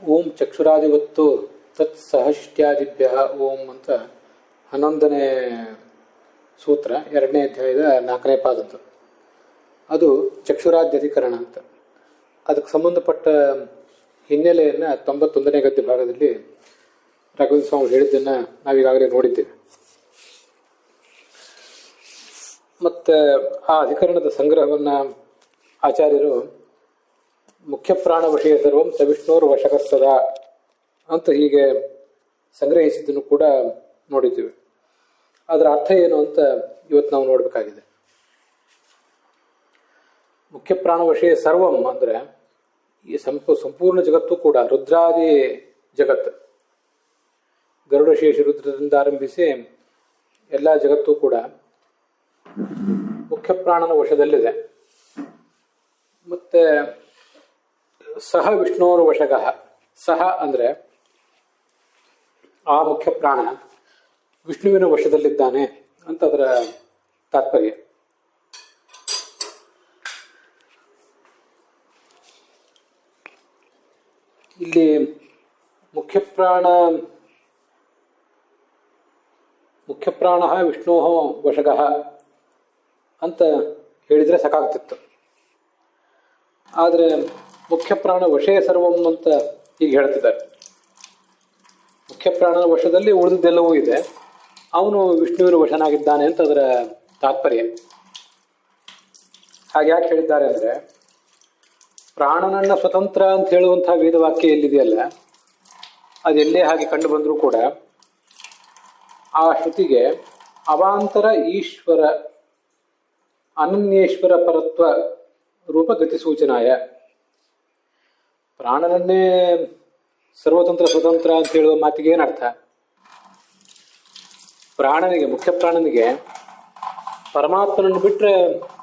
ಓಂ ಚಕ್ಷುರಾದಿವತ್ತು ತತ್ ಸಹಶಿಷ್ಟ್ಯಾದಿಭ್ಯ ಓಂ ಅಂತ 11ನೇ ಸೂತ್ರ 2ನೇ ಅಧ್ಯಾಯದ 4ನೇ ಪಾದದ್ದು. ಅದು ಚಕ್ಷುರಾದ್ಯಧಿಕರಣ ಅಂತ. ಅದಕ್ಕೆ ಸಂಬಂಧಪಟ್ಟ ಹಿನ್ನೆಲೆಯನ್ನು 91ನೇ ಗದ್ಯ ಭಾಗದಲ್ಲಿ ರಾಘವೇಂದ್ರ ಸ್ವಾಮಿ ಹೇಳಿದ್ದನ್ನು ನಾವೀಗಾಗಲೇ ನೋಡಿದ್ದೇವೆ. ಮತ್ತು ಆ ಅಧಿಕರಣದ ಸಂಗ್ರಹವನ್ನು ಆಚಾರ್ಯರು ಮುಖ್ಯ ಪ್ರಾಣ ವಿಷಯ ಸರ್ವಂ ಸವಿಷ್ಣುರ್ ವಶಕಸ್ತದ ಅಂತ ಹೀಗೆ ಸಂಗ್ರಹಿಸಿದ್ದನ್ನು ಕೂಡ ನೋಡಿದ್ದೀವಿ. ಅದರ ಅರ್ಥ ಏನು ಅಂತ ಇವತ್ತು ನಾವು ನೋಡಬೇಕಾಗಿದೆ. ಮುಖ್ಯ ಪ್ರಾಣ ವಿಷಯ ಸರ್ವಂ ಅಂದರೆ ಈ ಸಂಪೂರ್ಣ ಜಗತ್ತು ಕೂಡ ರುದ್ರಾದಿ ಜಗತ್ತು, ಗರುಡಶೇಷ ರುದ್ರದಿಂದ ಆರಂಭಿಸಿ ಎಲ್ಲ ಜಗತ್ತು ಕೂಡ ಮುಖ್ಯ ಪ್ರಾಣನ ವಶದಲ್ಲಿದೆ. ಮತ್ತೆ ಸಹ ವಿಷ್ಣುವರ ವಶಕಃ, ಸಹ ಅಂದರೆ ಆ ಮುಖ್ಯ ಪ್ರಾಣ ವಿಷ್ಣುವಿನ ವಶದಲ್ಲಿದ್ದಾನೆ ಅಂತ ಅದರ ತಾತ್ಪರ್ಯ. ಇಲ್ಲಿ ಮುಖ್ಯ ಪ್ರಾಣ ವಿಷ್ಣೋ ವಶಕಃ ಅಂತ ಹೇಳಿದರೆ ಸಾಕಾಗ್ತಿತ್ತು. ಆದರೆ ಮುಖ್ಯ ಪ್ರಾಣ ವಶೇ ಸರ್ವಂ ಅಂತ ಹೀಗೆ ಹೇಳ್ತಿದ್ದಾರೆ. ಮುಖ್ಯ ಪ್ರಾಣನ ವಶದಲ್ಲಿ ಉಳಿದದ್ದೆಲ್ಲವೂ ಇದೆ, ಅವನು ವಿಷ್ಣುವಿನ ವಶನಾಗಿದ್ದಾನೆ ಅಂತ ಅದರ ತಾತ್ಪರ್ಯ. ಹಾಗೆ ಯಾಕೆ ಹೇಳಿದ್ದಾರೆ ಅಂದರೆ, ಪ್ರಾಣನನ್ನ ಸ್ವತಂತ್ರ ಅಂತ ಹೇಳುವಂತಹ ವೇದವಾಕ್ಯ ಎಲ್ಲಿದೆಯಲ್ಲ, ಅದೆಲ್ಲೇ ಹಾಗೆ ಕಂಡು ಬಂದರೂ ಕೂಡ ಆ ಶ್ರುತಿಗೆ ಅವಾಂತರ ಈಶ್ವರ ಅನನ್ಯೇಶ್ವರ ಪರತ್ವ ರೂಪ ಗತಿ ಸೂಚನಾಯ. ಪ್ರಾಣನನ್ನೇ ಸರ್ವತಂತ್ರ ಸ್ವತಂತ್ರ ಅಂತ ಹೇಳುವ ಮಾತಿಗೆ ಏನರ್ಥ? ಪ್ರಾಣನಿಗೆ, ಮುಖ್ಯ ಪ್ರಾಣನಿಗೆ ಪರಮಾತ್ಮನನ್ನು ಬಿಟ್ಟರೆ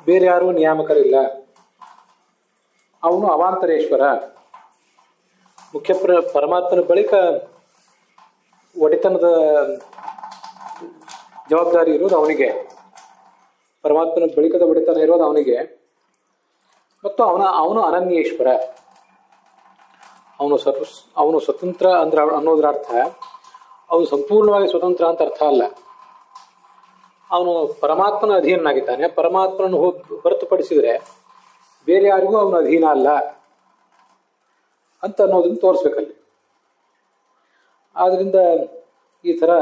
ಬೇರೆ ಯಾರೂ ನಿಯಾಮಕರಿಲ್ಲ. ಅವನು ಅವಾಂತರೇಶ್ವರ. ಪರಮಾತ್ಮನ ಬಳಿಕ ಒಡೆತನದ ಜವಾಬ್ದಾರಿ ಇರೋದು ಅವನಿಗೆ, ಪರಮಾತ್ಮನ ಬಳಿಕದ ಒಡೆತನ ಇರೋದು ಅವನಿಗೆ. ಮತ್ತು ಅವನು ಅನನ್ಯೇಶ್ವರ. ಅವನು ಸ್ವತಂತ್ರ ಅಂದ್ರೆ ಅನ್ನೋದ್ರ ಅರ್ಥ ಅವನು ಸಂಪೂರ್ಣವಾಗಿ ಸ್ವತಂತ್ರ ಅಂತ ಅರ್ಥ ಅಲ್ಲ. ಅವನು ಪರಮಾತ್ಮನ ಅಧೀನನಾಗಿದ್ದಾನೆ. ಪರಮಾತ್ಮನನ್ನು ಹೊರತುಪಡಿಸಿದರೆ ಬೇರೆ ಯಾರಿಗೂ ಅವನ ಅಧೀನ ಅಲ್ಲ ಅಂತ ಅನ್ನೋದನ್ನು ತೋರಿಸ್ಬೇಕಲ್ಲಿ. ಆದ್ರಿಂದ ಈ ಥರ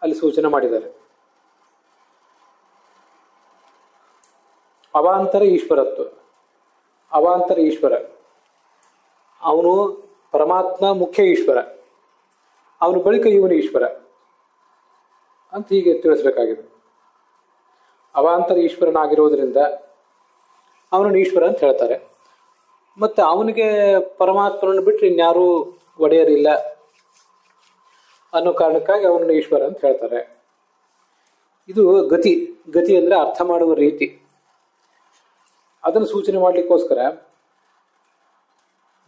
ಅಲ್ಲಿ ಸೂಚನೆ ಮಾಡಿದ್ದಾರೆ. ಅವಾಂತರ ಈಶ್ವರತ್ವ, ಅವಾಂತರ ಈಶ್ವರ. ಅವನು ಪರಮಾತ್ಮ ಮುಖ್ಯ ಈಶ್ವರ, ಅವನ ಬಳಿಕ ಇವನು ಈಶ್ವರ ಅಂತ ಹೀಗೆ ತಿಳಿಸ್ಬೇಕಾಗಿದೆ. ಅವಾಂತರ ಈಶ್ವರನಾಗಿರೋದ್ರಿಂದ ಅವನನ್ನು ಈಶ್ವರ ಅಂತ ಹೇಳ್ತಾರೆ. ಮತ್ತೆ ಅವನಿಗೆ ಪರಮಾತ್ಮನನ್ನು ಬಿಟ್ಟರೆ ಇನ್ಯಾರೂ ಒಡೆಯರಿಲ್ಲ ಅನ್ನೋ ಕಾರಣಕ್ಕಾಗಿ ಅವನನ್ನು ಈಶ್ವರ ಅಂತ ಹೇಳ್ತಾರೆ. ಇದು ಗತಿ. ಗತಿ ಅಂದರೆ ಅರ್ಥ ಮಾಡುವ ರೀತಿ. ಅದನ್ನು ಸೂಚನೆ ಮಾಡಲಿಕ್ಕೋಸ್ಕರ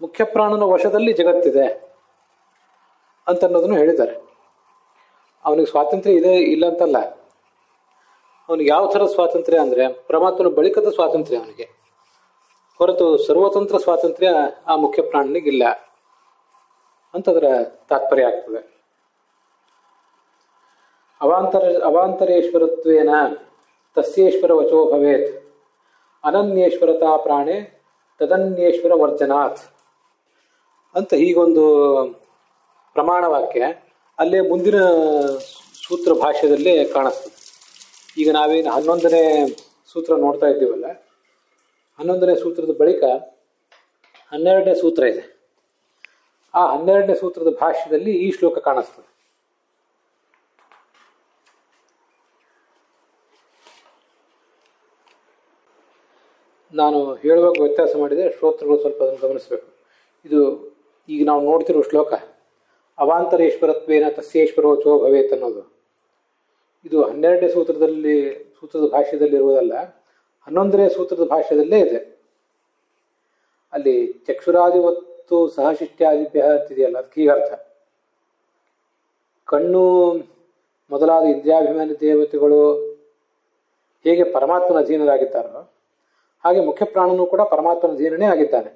ಮುಖ್ಯ ಪ್ರಾಣನ ವಶದಲ್ಲಿ ಜಗತ್ತಿದೆ ಅಂತ ಅನ್ನೋದನ್ನು ಹೇಳಿದ್ದಾರೆ. ಅವನಿಗೆ ಸ್ವಾತಂತ್ರ್ಯ ಇದೆ ಇಲ್ಲ ಅಂತಲ್ಲ. ಅವನಿಗೆ ಯಾವ ಥರದ ಸ್ವಾತಂತ್ರ್ಯ ಅಂದರೆ ಪರಮಾತ್ಮನ ಬಳಿಕದ ಸ್ವಾತಂತ್ರ್ಯ ಅವನಿಗೆ, ಹೊರತು ಸರ್ವತಂತ್ರ ಸ್ವಾತಂತ್ರ್ಯ ಆ ಮುಖ್ಯ ಪ್ರಾಣನಿಗಿಲ್ಲ ಅಂತ ಅದರ ತಾತ್ಪರ್ಯ ಆಗ್ತದೆ. ಅವಾಂತರೇಶ್ವರತ್ವೇನ ತಸ್ಯೇಶ್ವರ ವಚೋ ಭವೇತ್ ಅನನ್ಯೇಶ್ವರತಾ ಪ್ರಾಣೆ ತದನ್ಯೇಶ್ವರ ವರ್ಜನಾಥ್ ಅಂತ ಹೀಗೊಂದು ಪ್ರಮಾಣ ವಾಕ್ಯ ಅಲ್ಲೇ ಮುಂದಿನ ಸೂತ್ರ ಭಾಷ್ಯದಲ್ಲೇ ಕಾಣಿಸ್ತದೆ. ಈಗ ನಾವೇನು 11ನೇ ಸೂತ್ರ ನೋಡ್ತಾ ಇದ್ದೀವಲ್ಲ, 11ನೇ ಸೂತ್ರದ ಬಳಿಕ 12ನೇ ಸೂತ್ರ ಇದೆ. ಆ 12ನೇ ಸೂತ್ರದ ಭಾಷ್ಯದಲ್ಲಿ ಈ ಶ್ಲೋಕ ಕಾಣಿಸ್ತದೆ. ನಾನು ಹೇಳುವಾಗ ವ್ಯತ್ಯಾಸ ಮಾಡಿದೆ, ಶ್ರೋತೃಗಳು ಸ್ವಲ್ಪ ಅದನ್ನು ಗಮನಿಸಬೇಕು. ಇದು ಈಗ ನಾವು ನೋಡ್ತಿರೋ ಶ್ಲೋಕ ಅವಾಂತರೇಶ್ವರತ್ವೇನ ತಸ್ಯೇಶ್ವರೋಚೋ ಭವೇತ್ ಅನ್ನೋದು, ಇದು 12ನೇ ಸೂತ್ರದ ಭಾಷ್ಯದಲ್ಲಿರುವುದಲ್ಲ, 11ನೇ ಸೂತ್ರದ ಭಾಷ್ಯದಲ್ಲೇ ಇದೆ. ಅಲ್ಲಿ ಚಕ್ಷುರಾದಿವತ್ತು ಸಹಶಿಷ್ಟ್ಯಾದಿಭ್ಯ ಅಂತಿದೆಯಲ್ಲ, ಅದಕ್ಕೆ ಈಗ ಅರ್ಥ. ಕಣ್ಣು ಮೊದಲಾದ ಇಂದ್ರಿಯಾಭಿಮಾನಿ ದೇವತೆಗಳು ಹೇಗೆ ಪರಮಾತ್ಮನ ಅಧೀನರಾಗಿದ್ದಾರೋ ಹಾಗೆ ಮುಖ್ಯ ಪ್ರಾಣನೂ ಕೂಡ ಪರಮಾತ್ಮನ ಅಧೀನನೇ ಆಗಿದ್ದಾನೆ.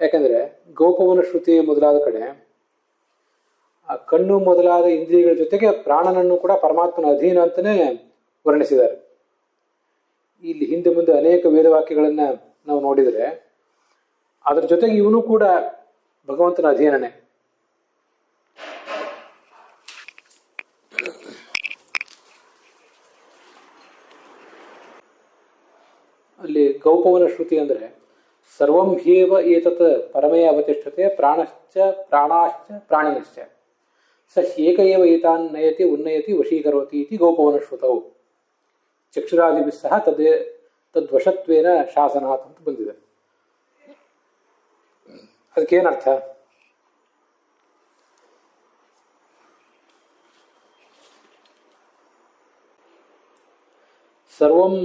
ಯಾಕಂದರೆ ಗೌಪವನ ಶ್ರುತಿ ಮೊದಲಾದ ಕಡೆ ಆ ಕಣ್ಣು ಮೊದಲಾದ ಇಂದ್ರಿಯಗಳ ಜೊತೆಗೆ ಪ್ರಾಣನನ್ನು ಕೂಡ ಪರಮಾತ್ಮನ ಅಧೀನ ಅಂತಲೇ ವರ್ಣಿಸಿದ್ದಾರೆ. ಇಲ್ಲಿ ಹಿಂದೆ ಮುಂದೆ ಅನೇಕ ವೇದವಾಕ್ಯಗಳನ್ನು ನಾವು ನೋಡಿದರೆ ಅದರ ಜೊತೆಗೆ ಇವನು ಕೂಡ ಭಗವಂತನ ಅಧೀನನೇ. ಅಲ್ಲಿ ಗೌಪವನ ಶ್ರುತಿ ಅಂದರೆ ಸರ್ವಂ ಹ್ಯೇವ ಏತತ್ ಪರಮೇ ಅವತಿಷ್ಠತೆ ಪ್ರಾಣಶ್ಚ ಪ್ರಾಣಾಶ್ಚ ಪ್ರಾಣಿನಶ್ಚ ಸ ಏಕ ಏವ ಏತಾನ್ ನಯತಿ ಉನ್ನಯತಿ ವಶೀಕರೋತಿ ಇತಿ ಗೌಪವನ ಶ್ರುತವು ಚಕ್ಷುರಾದಿಭಿ ಸಹ ತದ್ವಶತ್ವೇನ ಶಾಸನಾತ್ ಅಂತ ಬಂದಿದೆ. ಅದಕ್ಕೇನರ್ಥ? ಸರ್ವಂ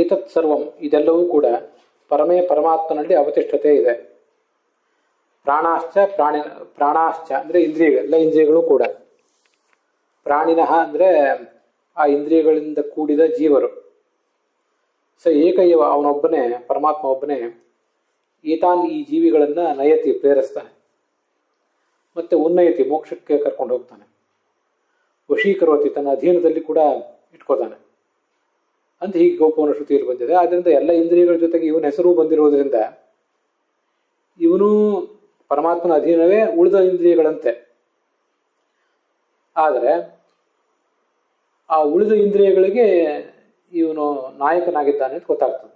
ಏತತ್ ಸರ್ವಂ ಇದೆಲ್ಲವೂ ಕೂಡ ಪರಮೇ ಪರಮಾತ್ಮನಲ್ಲಿ ಅವತಿಷ್ಠತೆ ಇದೆ. ಪ್ರಾಣಾಶ್ಚ ಅಂದರೆ ಇಂದ್ರಿಯಗಳು, ಎಲ್ಲ ಇಂದ್ರಿಯಗಳು ಕೂಡ. ಪ್ರಾಣಿನಃ ಅಂದರೆ ಆ ಇಂದ್ರಿಯಗಳಿಂದ ಕೂಡಿದ ಜೀವರು. ಸ ಏಕೈವ ಅವನೊಬ್ಬನೇ, ಪರಮಾತ್ಮ ಒಬ್ಬನೇ, ಏತಾನ್ ಈ ಜೀವಿಗಳನ್ನು ನಯತಿ ಪ್ರೇರಿಸ್ತಾನೆ, ಮತ್ತೆ ಉನ್ನಯತಿ ಮೋಕ್ಷಕ್ಕೆ ಕರ್ಕೊಂಡು ಹೋಗ್ತಾನೆ, ವಶೀಕರೋತಿ ತನ್ನ ಅಧೀನದಲ್ಲಿ ಕೂಡ ಇಟ್ಕೋತಾನೆ ಅಂತ ಹೀಗೆ ಗೌಪವನ ಶ್ರುತಿಯಲ್ಲಿ ಬಂದಿದೆ. ಆದ್ದರಿಂದ ಎಲ್ಲ ಇಂದ್ರಿಯಗಳ ಜೊತೆಗೆ ಇವನ ಹೆಸರು ಬಂದಿರುವುದರಿಂದ ಇವನು ಪರಮಾತ್ಮನ ಅಧೀನವೇ ಉಳಿದ ಇಂದ್ರಿಯಗಳಂತೆ. ಆದರೆ ಆ ಉಳಿದ ಇಂದ್ರಿಯಗಳಿಗೆ ಇವನು ನಾಯಕನಾಗಿದ್ದಾನೆ ಅಂತ ಗೊತ್ತಾಗ್ತದೆ.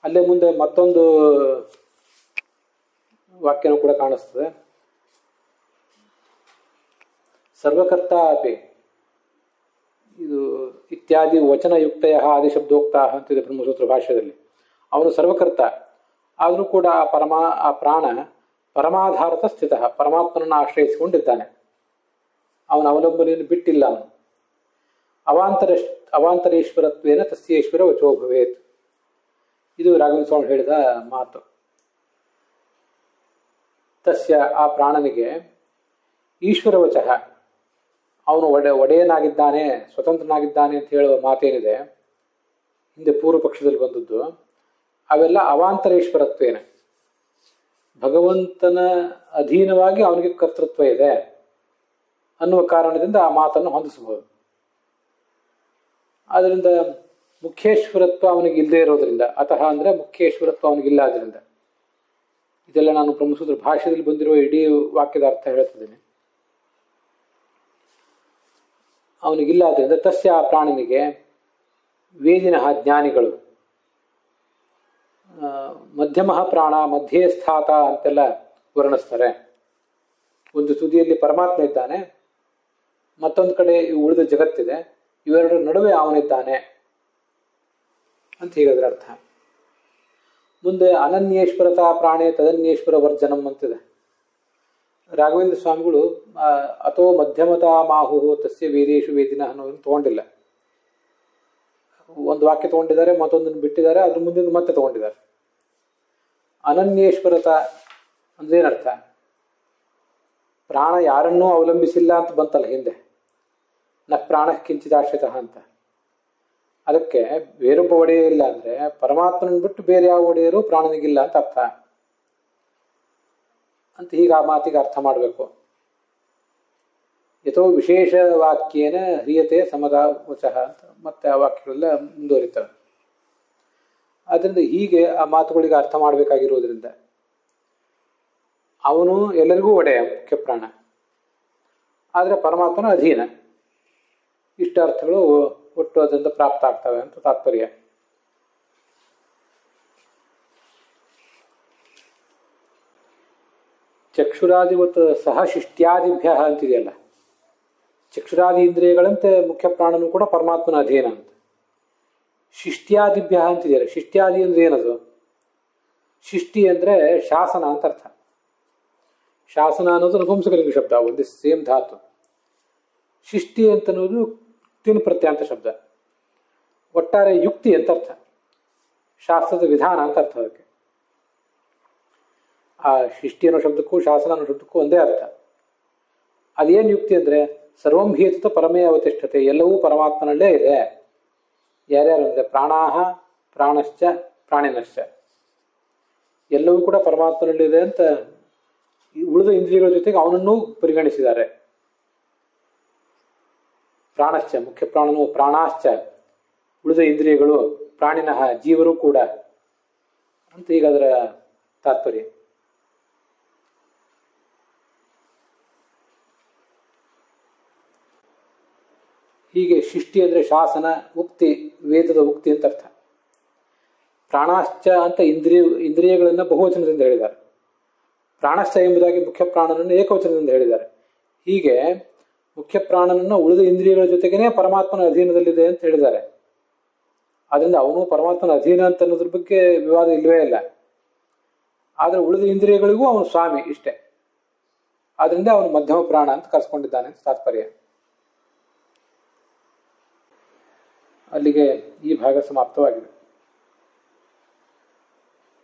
ಅಲ್ಲೇ ಮುಂದೆ ಮತ್ತೊಂದು ವಾಕ್ಯನೂ ಕೂಡ ಕಾಣಿಸ್ತದೆ. ಸರ್ವಕರ್ತ ಅಪಿ ಇದು ಇತ್ಯಾದಿ ವಚನಯುಕ್ತಯ ಆದಿಶಬ್ದೋಕ್ತ ಅಂತಿದೆ ಬ್ರಹ್ಮಸೂತ್ರ ಭಾಷ್ಯದಲ್ಲಿ. ಅವನು ಸರ್ವಕರ್ತ ಆದರೂ ಕೂಡ ಆ ಪ್ರಾಣ ಪರಮಾಧಾರತ ಸ್ಥಿತ, ಪರಮಾತ್ಮನನ್ನು ಆಶ್ರಯಿಸಿಕೊಂಡಿದ್ದಾನೆ. ಅವನ ಅವಲಂಬನೆಯನ್ನು ಬಿಟ್ಟಿಲ್ಲ. ಅವನು ಅವಾಂತರೇಶ್ವರತ್ವೇನ ತಸ್ಯೇಶ್ವರ ವಚೋ ಭವೇತ್. ಇದು ರಾಘವೇಂದ್ರ ಸ್ವಾಮಿ ಹೇಳಿದ ಮಾತು. ತಸ್ಯ ಆ ಪ್ರಾಣನಿಗೆ ಈಶ್ವರ ವಚಃ, ಅವನು ಒಡೆಯನಾಗಿದ್ದಾನೆ, ಸ್ವತಂತ್ರನಾಗಿದ್ದಾನೆ ಅಂತ ಹೇಳುವ ಮಾತೇನಿದೆ ಹಿಂದೆ ಪೂರ್ವ ಪಕ್ಷದಲ್ಲಿ ಬಂದದ್ದು, ಅವೆಲ್ಲ ಅವಾಂತರೇಶ್ವರತ್ವೇನ, ಭಗವಂತನ ಅಧೀನವಾಗಿ ಅವನಿಗೆ ಕರ್ತೃತ್ವ ಇದೆ ಅನ್ನುವ ಕಾರಣದಿಂದ ಆ ಮಾತನ್ನು ಹೊಂದಿಸಬಹುದು. ಆದ್ದರಿಂದ ಮುಖ್ಯೇಶ್ವರತ್ವ ಅವನಿಗೆ ಇಲ್ಲದೆ ಇರೋದ್ರಿಂದ, ಅತಃ ಅಂದರೆ ಮುಖ್ಯೇಶ್ವರತ್ವ ಅವನಿಗಿಲ್ಲ. ಆದ್ದರಿಂದ ಇದೆಲ್ಲ ನಾನು ಬ್ರಹ್ಮಸೂತ್ರ ಭಾಷೆಯಲ್ಲಿ ಬಂದಿರುವ ಇಡೀ ವಾಕ್ಯದ ಅರ್ಥ ಹೇಳ್ತಿದ್ದೇನೆ. ಅವನಿಗಿಲ್ಲ. ಆದ್ದರಿಂದ ತಸ್ಯ ಆ ಪ್ರಾಣಿನಿಗೆ ವೇದಿನಃ ಜ್ಞಾನಿಗಳು, ಮಧ್ಯಮ ಪ್ರಾಣ ಮಧ್ಯೆ ಸ್ಥಾತ ಅಂತೆಲ್ಲ ವರ್ಣಿಸ್ತಾರೆ. ಒಂದು ತುದಿಯಲ್ಲಿ ಪರಮಾತ್ಮ ಇದ್ದಾನೆ, ಮತ್ತೊಂದು ಕಡೆ ಉಳಿದ ಜಗತ್ತಿದೆ, ಇವೆರಡರ ನಡುವೆ ಅವನಿದ್ದಾನೆ ಅಂತ ಹೇಳಿದ್ರ ಅರ್ಥ. ಮುಂದೆ ಅನನ್ಯೇಶ್ವರತಾ ಪ್ರಾಣೇ ತದನ್ಯೇಶ್ವರ ವರ್ಜನಂ ಅಂತಿದೆ. ರಾಘವೇಂದ್ರ ಸ್ವಾಮಿಗಳು ಅಥೋ ಮಧ್ಯಮತಾ ಮಾಹು ತಸ್ಯ ವೇದೇಶು ವೇದಿನ ಅನ್ನೋದನ್ನು ತಗೊಂಡಿಲ್ಲ. ಒಂದು ವಾಕ್ಯ ತಗೊಂಡಿದ್ದಾರೆ, ಮತ್ತೊಂದನ್ನು ಬಿಟ್ಟಿದ್ದಾರೆ, ಅದ್ರ ಮುಂದಿನ ಮತ್ತೆ ತಗೊಂಡಿದ್ದಾರೆ. ಅನನ್ಯೇಶ್ವರತ ಅಂದ್ರೇನರ್ಥ? ಪ್ರಾಣ ಯಾರನ್ನೂ ಅವಲಂಬಿಸಿಲ್ಲ ಅಂತ ಬಂತಲ್ಲ ಹಿಂದೆ, ನ ಪ್ರಾಣ ಕಿಂಚಿದಾಶ್ರಿತ ಅಂತ. ಅದಕ್ಕೆ ಬೇರೊಬ್ಬ ಒಡೆಯ ಇಲ್ಲ ಅಂದರೆ ಪರಮಾತ್ಮನ ಬಿಟ್ಟು ಬೇರೆ ಯಾವ ಒಡೆಯರು ಪ್ರಾಣನಿಗಿಲ್ಲ ಅಂತ ಅರ್ಥ ಅಂತ. ಹೀಗೆ ಆ ಮಾತಿಗೆ ಅರ್ಥ ಮಾಡಬೇಕು. ಯಥೋ ವಿಶೇಷ ವಾಕ್ಯೇನ ಹ್ರಿಯತೆ ಸಮದ ವಚಃ ಅಂತ ಮತ್ತೆ ಆ ವಾಕ್ಯಗಳೆಲ್ಲ ಮುಂದುವರಿತವೆ. ಆದ್ದರಿಂದ ಹೀಗೆ ಆ ಮಾತುಗಳಿಗೆ ಅರ್ಥ ಮಾಡಬೇಕಾಗಿರುವುದರಿಂದ ಅವನು ಎಲ್ಲರಿಗೂ ಒಡೆಯ, ಮುಖ್ಯ ಪ್ರಾಣ, ಆದರೆ ಪರಮಾತ್ಮನ ಅಧೀನ. ಇಷ್ಟ ಅರ್ಥಗಳು ಒಟ್ಟು ಅದರಿಂದ ಪ್ರಾಪ್ತ ಆಗ್ತವೆ ಅಂತ ತಾತ್ಪರ್ಯ. ಚಕ್ಷುರಾದಿವತ್ ಸಹ ಶಿಷ್ಟ್ಯಾದಿಭ್ಯ ಅಂತಿದೆಯಲ್ಲ, ಚಕ್ಷುರಾದಿ ಇಂದ್ರಿಯಗಳಂತೆ ಮುಖ್ಯ ಪ್ರಾಣನು ಕೂಡ ಪರಮಾತ್ಮನ ಅಧೀನ ಅಂತ. ಶಿಷ್ಟ್ಯಾದಿಭ್ಯ ಅಂತಿದೆಯಲ್ಲ, ಶಿಷ್ಟ್ಯಾದಿ ಅಂದ್ರೆ ಏನದು? ಶಿಷ್ಟಿ ಅಂದರೆ ಶಾಸನ ಅಂತ ಅರ್ಥ. ಶಾಸನ ಅನ್ನೋದು ನಪುಂಸಕಲಿಂಗ ಶಬ್ದ, ಒಂದು ಸೇಮ್ ಧಾತು. ಶಿಷ್ಟಿ ಅಂತನ್ನೋದು ತಿನ್ ಪ್ರತ್ಯಂತ ಶಬ್ದ. ಒಟ್ಟಾರೆ ಯುಕ್ತಿ ಅಂತ ಅರ್ಥ, ಶಾಸ್ತ್ರದ ವಿಧಾನ ಅಂತ ಅರ್ಥ. ಅದಕ್ಕೆ ಆ ಶಿಷ್ಟಿ ಅನ್ನೋ ಶಬ್ದಕ್ಕೂ ಶಾಸನ ಅನ್ನೋ ಶಬ್ದಕ್ಕೂ ಒಂದೇ ಅರ್ಥ. ಅದೇನು ಯುಕ್ತಿ ಅಂದರೆ ಸರ್ವಂ ಹೇತುತ ಪರಮೇ ಅವತಿಷ್ಠತೆ, ಎಲ್ಲವೂ ಪರಮಾತ್ಮನಲ್ಲೇ ಇದೆ. ಯಾರ್ಯಾರು ಅಂದರೆ ಪ್ರಾಣಾಹ ಪ್ರಾಣಶ್ಚ ಪ್ರಾಣಿನಶ್ಚ, ಎಲ್ಲವೂ ಕೂಡ ಪರಮಾತ್ಮನಲ್ಲಿದೆ ಅಂತ ಉಳಿದ ಇಂದ್ರಿಯಗಳ ಜೊತೆಗೆ ಅವನನ್ನು ಪರಿಗಣಿಸಿದ್ದಾರೆ. ಪ್ರಾಣಶ್ಚ, ಮುಖ್ಯ ಪ್ರಾಣನು, ಪ್ರಾಣಾಶ್ಚ, ಉಳಿದ ಇಂದ್ರಿಯಗಳು, ಪ್ರಾಣಿನಃ, ಜೀವರು ಕೂಡ ಅಂತ ಈಗ ಅದರ ತಾತ್ಪರ್ಯ. ಹೀಗೆ ಶಿಷ್ಟಿ ಅಂದರೆ ಶಾಸನ, ಉಕ್ತಿ, ವೇದದ ಉಕ್ತಿ ಅಂತ ಅರ್ಥ. ಪ್ರಾಣಾಶ್ಚ ಅಂತ ಇಂದ್ರಿಯಗಳನ್ನು ಬಹುವಚನದಿಂದ ಹೇಳಿದ್ದಾರೆ. ಪ್ರಾಣಶ್ಚ ಎಂಬುದಾಗಿ ಮುಖ್ಯ ಪ್ರಾಣನನ್ನು ಏಕವಚನದಿಂದ ಹೇಳಿದ್ದಾರೆ. ಹೀಗೆ ಮುಖ್ಯ ಪ್ರಾಣನನ್ನು ಉಳಿದ ಇಂದ್ರಿಯಗಳ ಜೊತೆಗೇನೆ ಪರಮಾತ್ಮನ ಅಧೀನದಲ್ಲಿದೆ ಅಂತ ಹೇಳಿದ್ದಾರೆ. ಆದ್ರಿಂದ ಅವನು ಪರಮಾತ್ಮನ ಅಧೀನ ಅಂತ ಅನ್ನೋದ್ರ ಬಗ್ಗೆ ವಿವಾದ ಇಲ್ಲವೇ ಇಲ್ಲ. ಆದರೆ ಉಳಿದ ಇಂದ್ರಿಯಗಳಿಗೂ ಅವನು ಸ್ವಾಮಿ ಇಷ್ಟೇ. ಆದ್ರಿಂದ ಅವನು ಮಧ್ಯಮ ಪ್ರಾಣ ಅಂತ ಕರೆಸ್ಕೊಂಡಿದ್ದಾನೆ ಅಂತ ತಾತ್ಪರ್ಯ. ಅಲ್ಲಿಗೆ ಈ ಭಾಗ ಸಮಾಪ್ತವಾಗಿದೆ.